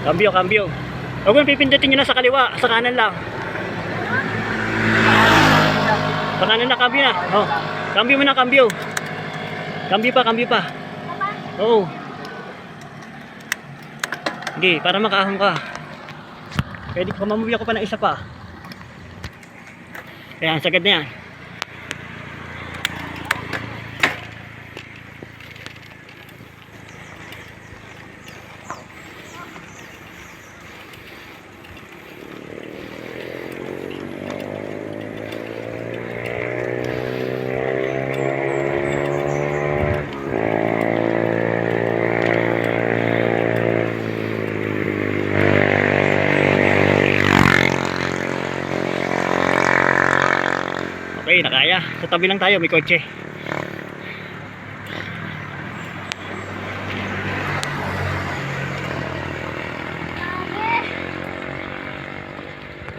Cambio, cambio. Huwag mo pipindutin nyo na sa kaliwa, sa kanan lang. Sa kanan na, cambio na. Oh. Cambio mo na, cambio. Cambio pa, cambio pa. Oo. Hindi, para makaahon ka. Pwede ko, mamuwi ako pa ng isa pa. Ayan, sagad na yan. Okay, nakaya. Sa tabi lang tayo, may kotse.